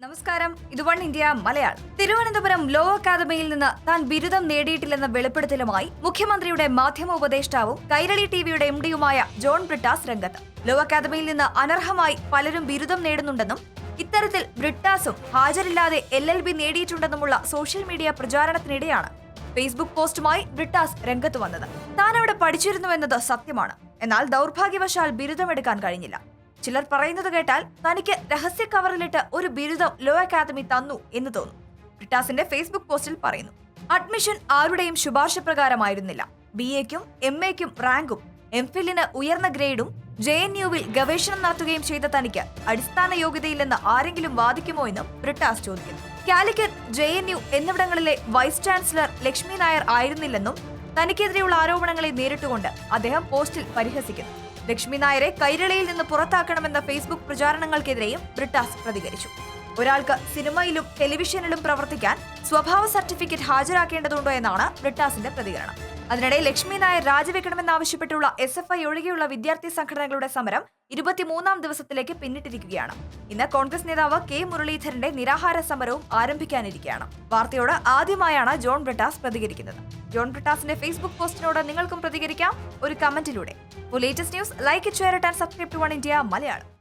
നമസ്കാരം, ഇത് one India Malayalam. Thiruvananthapuram law അക്കാദമിയിൽ നിന്ന് താൻ ബിരുദം നേടിയിട്ടില്ലെന്ന വെളിപ്പെടുത്തലുമായി മുഖ്യമന്ത്രിയുടെ മാധ്യമ ഉപദേഷ്ടാവും കൈരളി ടിവിയുടെ എംഡിയുമായ ജോൺ ബ്രിട്ടാസ് രംഗത്ത്. ലോ അക്കാദമിയിൽ നിന്ന് അനർഹമായി പലരും ബിരുദം നേടുന്നുണ്ടെന്നും ഇത്തരത്തിൽ ബ്രിട്ടാസും ഹാജരില്ലാതെ LLB നേടിയിട്ടുണ്ടെന്നുമുള്ള സോഷ്യൽ മീഡിയ പ്രചാരണത്തിനിടെയാണ് ഫേസ്ബുക്ക് പോസ്റ്റുമായി ബ്രിട്ടാസ് രംഗത്ത് വന്നത്. താൻ അവിടെ പഠിച്ചിരുന്നുവെന്നത് സത്യമാണ്, എന്നാൽ ദൗർഭാഗ്യവശാൽ ബിരുദമെടുക്കാൻ കഴിഞ്ഞില്ല. ചിലർ പറയുന്നത് കേട്ടാൽ തനിക്ക് രഹസ്യ കവറിലിട്ട് ഒരു ബിരുദം ലോ അക്കാദമി തന്നു എന്ന് തോന്നും. ബ്രിട്ടാസിന്റെ ഫേസ്ബുക്ക് പോസ്റ്റിൽ പറയുന്നു, അഡ്മിഷൻ ആരുടെയും ശുപാർശ പ്രകാരമായിരുന്നില്ല. BA-ക്കും MA-ക്കും റാങ്കും MPhilന് ഉയർന്ന ഗ്രേഡും JNUവിൽ ഗവേഷണം നടത്തുകയും ചെയ്ത തനിക്ക് അടിസ്ഥാന യോഗ്യതയില്ലെന്ന് ആരെങ്കിലും വാദിക്കുമോ എന്നും ബ്രിട്ടാസ് ചോദിക്കുന്നു. കാലിക്കറ്റ്, JNU എന്നിവിടങ്ങളിലെ വൈസ് ചാൻസലർ ലക്ഷ്മി നായർ ആയിരുന്നില്ലെന്നും തനിക്കെതിരെയുള്ള ആരോപണങ്ങളെ നേരിട്ടുകൊണ്ട് അദ്ദേഹം പോസ്റ്റിൽ പരിഹസിക്കുന്നു. ലക്ഷ്മി നായരെ കൈരളിയിൽ നിന്ന് പുറത്താക്കണമെന്ന ഫേസ്ബുക്ക് പ്രചാരണങ്ങൾക്കെതിരെയും ബ്രിട്ടാസ് പ്രതികരിച്ചു. ഒരാൾക്ക് സിനിമയിലും ടെലിവിഷനിലും പ്രവർത്തിക്കാൻ സ്വഭാവ സർട്ടിഫിക്കറ്റ് ഹാജരാക്കേണ്ടതുണ്ടോ എന്നാണ് ബ്രിട്ടാസിന്റെ പ്രതികരണം. അതിനിടെ ലക്ഷ്മി നായർ രാജിവെക്കണമെന്നാവശ്യപ്പെട്ടുള്ള SFI ഒഴികെയുള്ള വിദ്യാർത്ഥി സംഘടനകളുടെ സമരം 23-ാം ദിവസത്തിലേക്ക് പിന്നിട്ടിരിക്കുകയാണ്. ഇന്ന് കോൺഗ്രസ് നേതാവ് K മുരളീധരന്റെ നിരാഹാര സമരവും ആരംഭിക്കാനിരിക്കുകയാണ്. വാർത്തയോട് ആദ്യമായാണ് ജോൺ ബ്രിട്ടാസ് പ്രതികരിക്കുന്നത്. ജോൺ ബ്രിട്ടാസിന്റെ ഫേസ്ബുക്ക് പോസ്റ്റിനോട് നിങ്ങൾക്കും പ്രതികരിക്കാം ഒരു കമന്റിലൂടെ. For latest news, like it, share it and subscribe to One India Malayalam.